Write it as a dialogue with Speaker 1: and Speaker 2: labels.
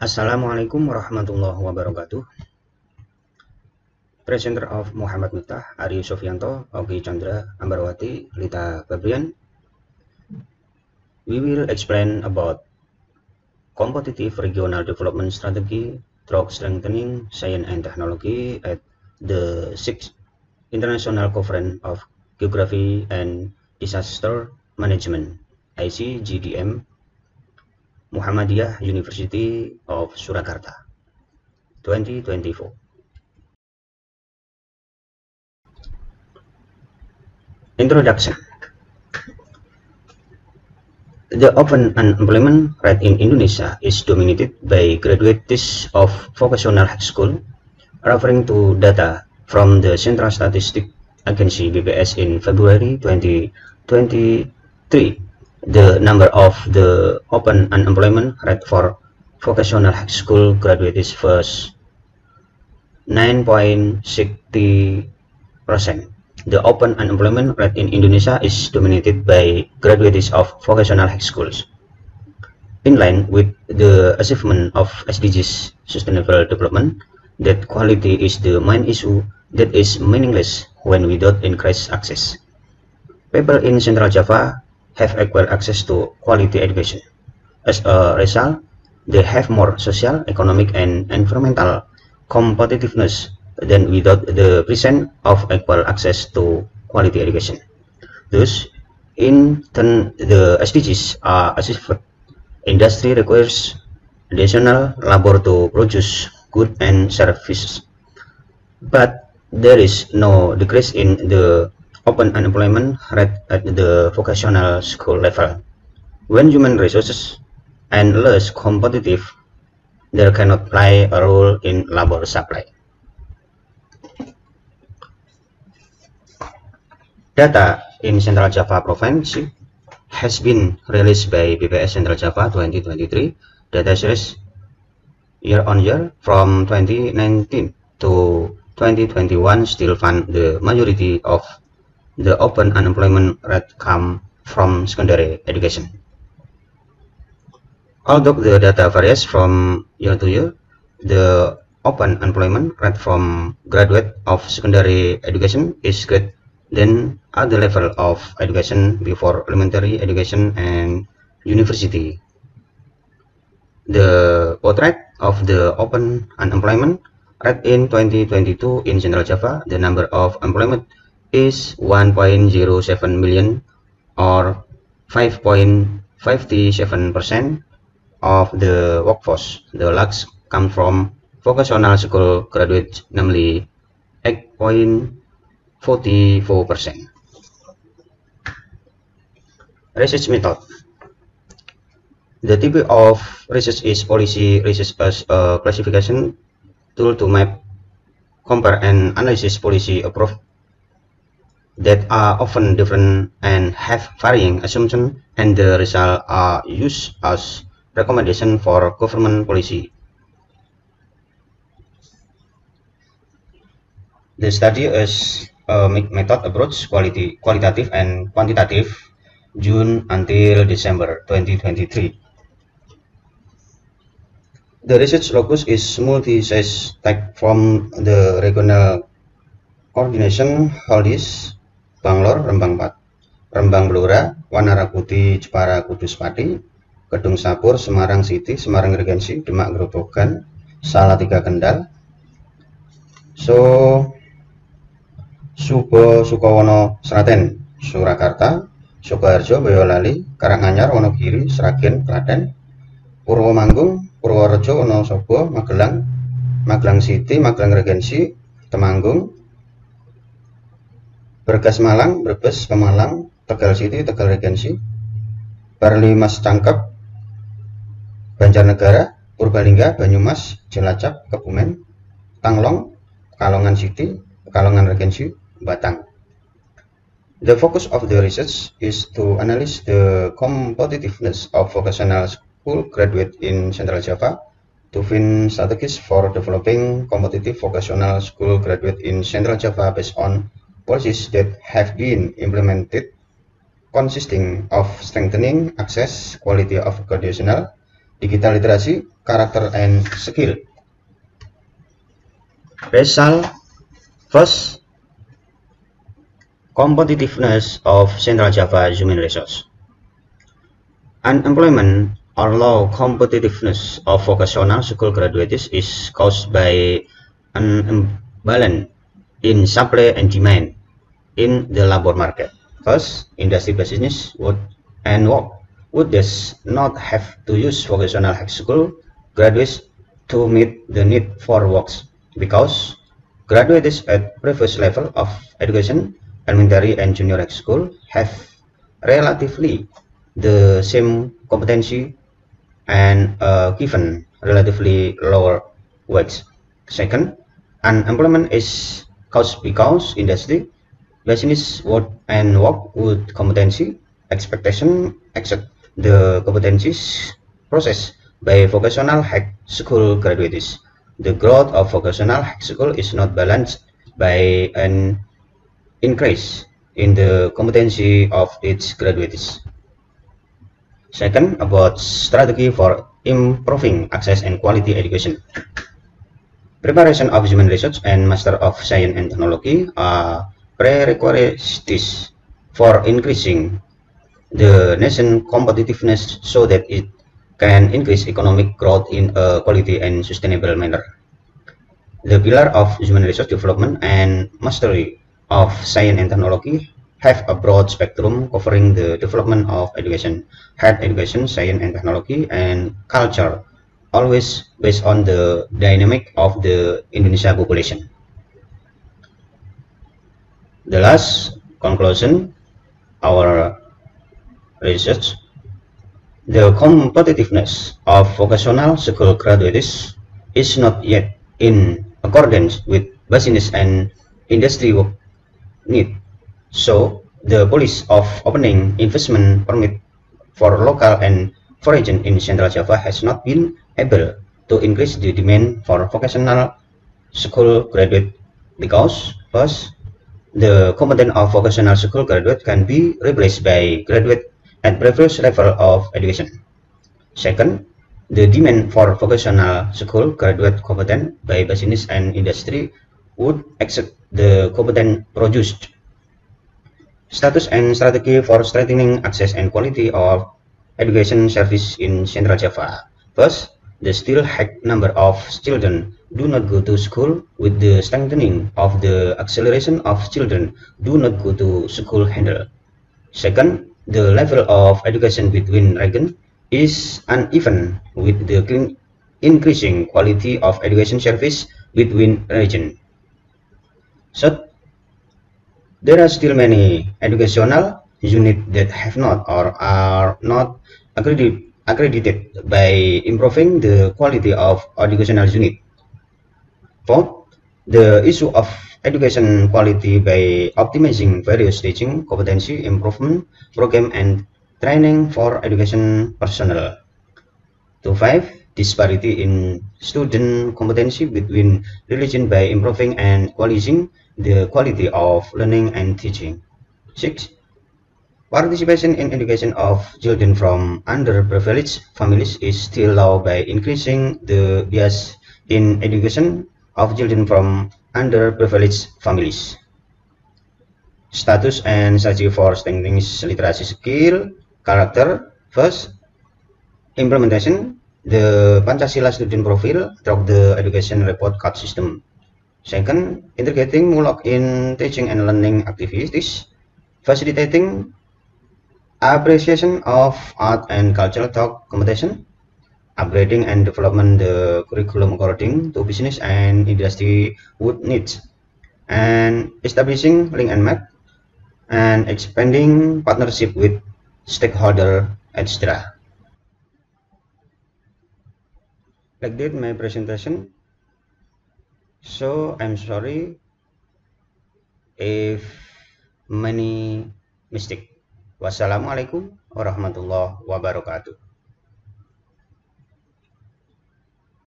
Speaker 1: Assalamualaikum warahmatullahi wabarakatuh. Presenter of Muhammad Miftah, Ari Sofyanto, Ogi Chandra, Ambarwati, Lita Fabrian. We will explain about competitive regional development strategy through strengthening science and technology at the 6th International Conference of Geography and Disaster Management, ICGDM, Muhammadiyah University of Surakarta, 2024. Introduction. The open unemployment rate in Indonesia is dominated by graduates of vocational high school, referring to data from the Central Statistic Agency (BPS) in February 2023. The number of the open unemployment rate for vocational high school graduates was 9.60%. The open unemployment rate in Indonesia is dominated by graduates of vocational high schools. In line with the achievement of SDGs Sustainable Development, that quality is the main issue that is meaningless when we don't increase access. People in Central Java have equal access to quality education. As a result, they have more social, economic, and environmental competitiveness than without the presence of equal access to quality education. Thus, in turn, the SDGs are achieved. Industry requires additional labor to produce goods and services, but there is no decrease in the open unemployment rate at the vocational school level. When human resources and less competitive, there cannot play a role in labor supply. Data in Central Java Province has been released by BPS Central Java 2023. Data series year-on-year from 2019 to 2021 still found the majority of the open unemployment rate come from secondary education. Although the data varies from year to year, the open unemployment rate from graduate of secondary education is greater than at the level of education before elementary education and university. The portrait of the open unemployment rate in 2022 in Central Java, the number of employment is 1.07 million or 5.57% of the workforce. The lags come from vocational school graduates, namely 8.44%. Research method. The type of research is policy research as a classification tool to map, compare, and analyze policy approach that are often different and have varying assumptions, and the results are used as recommendation for government policy. The study is a method approach, qualitative and quantitative, June until December 2023. The research locus is multi-size tag from the regional coordination Holdis, Banglor, Rembang 4, Rembang Blora, Wanarakuti, Jepara, Kudus Pati, Kedung Sapur, Semarang City, Semarang Regensi, Demak Grobogan, Salatiga Kendal, Subo Sukowono Sragen, Surakarta, Sukoharjo, Boyolali, Karanganyar, Wonogiri, Sragen, Klaten, Purwomanggung, Purworejo, Wonosobo, Magelang, Magelang City, Magelang Regensi, Temanggung, Bergas Malang, Brebes, Pemalang, Tegal City, Tegal Regensi, Barli Mas Cangkep, Banjarnegara, Purbalingga, Banyumas, Cilacap, Kebumen, Tanglong, Pekalongan City, Pekalongan Regensi, Batang. The focus of the research is to analyze the competitiveness of vocational school graduates in Central Java to find strategies for developing competitive vocational school graduates in Central Java based on policies that have been implemented, consisting of strengthening access, quality of educational, digital literacy, character and skill. Result. First, competitiveness of Central Java human resource. Unemployment or low competitiveness of vocational school graduates is caused by an imbalance in supply and demand in the labor market. First, industry business and work would thus not have to use vocational high school graduates to meet the need for works because graduates at previous level of education, elementary and junior high school, have relatively the same competency and given relatively lower wage. Second, unemployment is caused because industry, business, work with competency expectation except the competencies process by vocational high school graduates. The growth of vocational high school is not balanced by an increase in the competency of its graduates. Second, about strategy for improving access and quality education. Preparation of human research and Master of Science and Technology are prerequisites for increasing the nation competitiveness so that it can increase economic growth in a quality and sustainable manner. The pillar of human resource development and mastery of science and technology have a broad spectrum covering the development of education, health education, science and technology, and culture, always based on the dynamic of the Indonesia population. The last conclusion, our research, the competitiveness of vocational school graduates is not yet in accordance with business and industry work need. So, the policy of opening investment permit for local and foreign in Central Java has not been able to increase the demand for vocational school graduate because first, the component of vocational school graduate can be replaced by graduate at previous level of education. Second, the demand for vocational school graduate competent by business and industry would exceed the competent produced. Status and strategy for strengthening access and quality of education service in Central Java. First, the still high number of children do not go to school with the strengthening of the acceleration of children do not go to school handle. Second, the level of education between regions is uneven with the increasing quality of education service between regions. Third, there are still many educational units that have not or are not accredited by improving the quality of educational unit. Fourth, the issue of education quality by optimizing various teaching competency improvement program and training for education personnel. To 5, disparity in student competency between religion by improving and equalizing the quality of learning and teaching. 6, participation in education of children from underprivileged families is still low by increasing the bias in education of children from underprivileged families. Status and strategy for strengthening literacy skill, character. First, implementation. The Pancasila student profile through the education report card system. Second, integrating Mulok in teaching and learning activities, facilitating appreciation of art and cultural talk competition, upgrading and development the curriculum according to business and industry would needs, and establishing link and map, and expanding partnership with stakeholder, etc. Like that my presentation. So I'm sorry if many mistake. Wassalamualaikum warahmatullahi wabarakatuh.